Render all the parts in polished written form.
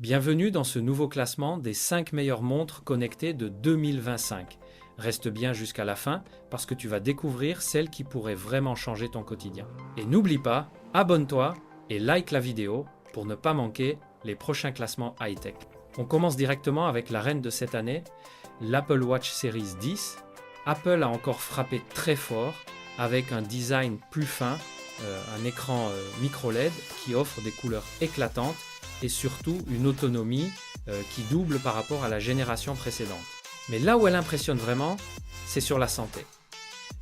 Bienvenue dans ce nouveau classement des 5 meilleures montres connectées de 2025. Reste bien jusqu'à la fin parce que tu vas découvrir celles qui pourraient vraiment changer ton quotidien. Et n'oublie pas, abonne-toi et like la vidéo pour ne pas manquer les prochains classements high-tech. On commence directement avec la reine de cette année, l'Apple Watch Series 10. Apple a encore frappé très fort avec un design plus fin, un écran micro LED qui offre des couleurs éclatantes et surtout une autonomie qui double par rapport à la génération précédente. Mais là où elle impressionne vraiment, c'est sur la santé.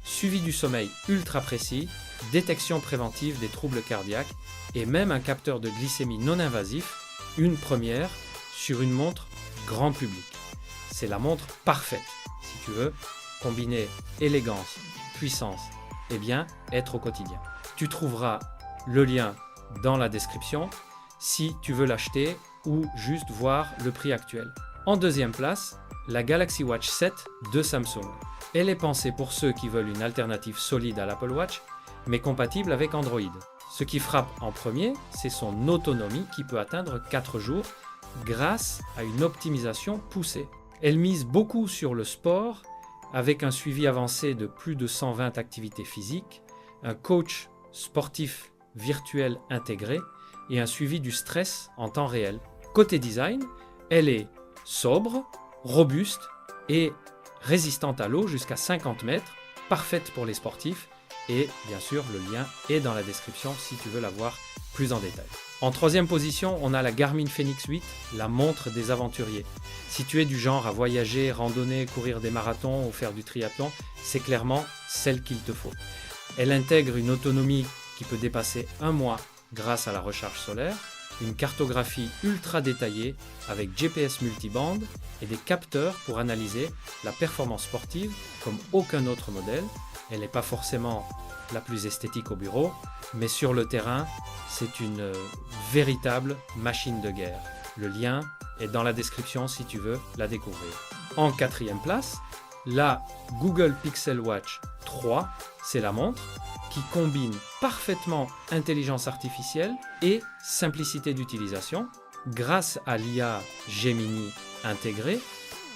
Suivi du sommeil ultra précis, détection préventive des troubles cardiaques et même un capteur de glycémie non invasif, une première sur une montre grand public. C'est la montre parfaite, si tu veux, combiner élégance, puissance et bien être au quotidien. Tu trouveras le lien dans la description si tu veux l'acheter ou juste voir le prix actuel. En deuxième place, la Galaxy Watch 7 de Samsung. Elle est pensée pour ceux qui veulent une alternative solide à l'Apple Watch, mais compatible avec Android. Ce qui frappe en premier, c'est son autonomie qui peut atteindre 4 jours grâce à une optimisation poussée. Elle mise beaucoup sur le sport avec un suivi avancé de plus de 120 activités physiques, un coach sportif virtuel intégré et un suivi du stress en temps réel. Côté design, elle est sobre, robuste et résistante à l'eau jusqu'à 50 mètres, parfaite pour les sportifs et bien sûr le lien est dans la description si tu veux la voir plus en détail. En troisième position, on a la Garmin Fenix 8, la montre des aventuriers. Si tu es du genre à voyager, randonner, courir des marathons ou faire du triathlon, c'est clairement celle qu'il te faut. Elle intègre une autonomie qui peut dépasser un mois grâce à la recharge solaire, une cartographie ultra détaillée avec GPS multibande et des capteurs pour analyser la performance sportive comme aucun autre modèle. Elle n'est pas forcément la plus esthétique au bureau, mais sur le terrain, c'est une véritable machine de guerre. Le lien est dans la description si tu veux la découvrir. En quatrième place, la Google Pixel Watch 3, c'est la montre qui combine parfaitement intelligence artificielle et simplicité d'utilisation. Grâce à l'IA Gemini intégrée,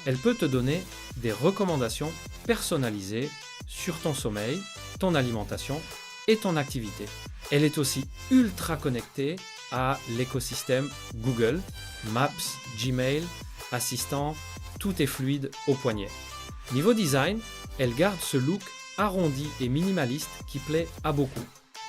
elle peut te donner des recommandations personnalisées sur ton sommeil, ton alimentation et ton activité. Elle est aussi ultra connectée à l'écosystème Google, Maps, Gmail, Assistant, tout est fluide au poignet. Niveau design, elle garde ce look arrondi et minimaliste qui plaît à beaucoup.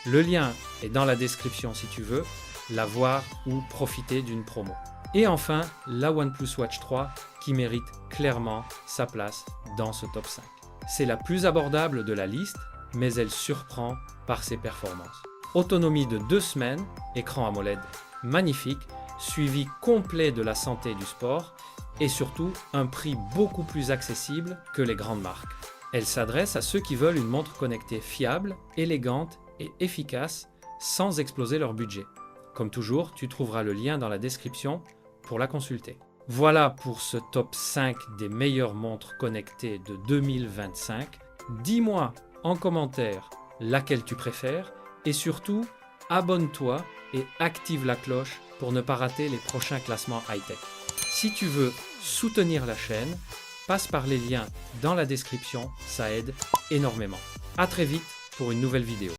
Le lien est dans la description si tu veux la voir ou profiter d'une promo. Et enfin, la OnePlus Watch 3 qui mérite clairement sa place dans ce top 5. C'est la plus abordable de la liste, mais elle surprend par ses performances. Autonomie de 2 semaines, écran AMOLED magnifique, suivi complet de la santé et du sport et surtout un prix beaucoup plus accessible que les grandes marques. Elle s'adresse à ceux qui veulent une montre connectée fiable, élégante et efficace sans exploser leur budget. Comme toujours, tu trouveras le lien dans la description pour la consulter. Voilà pour ce top 5 des meilleures montres connectées de 2025. Dis-moi en commentaire laquelle tu préfères et surtout, abonne-toi et active la cloche pour ne pas rater les prochains classements high-tech. Si tu veux soutenir la chaîne, passe par les liens dans la description, ça aide énormément. À très vite pour une nouvelle vidéo.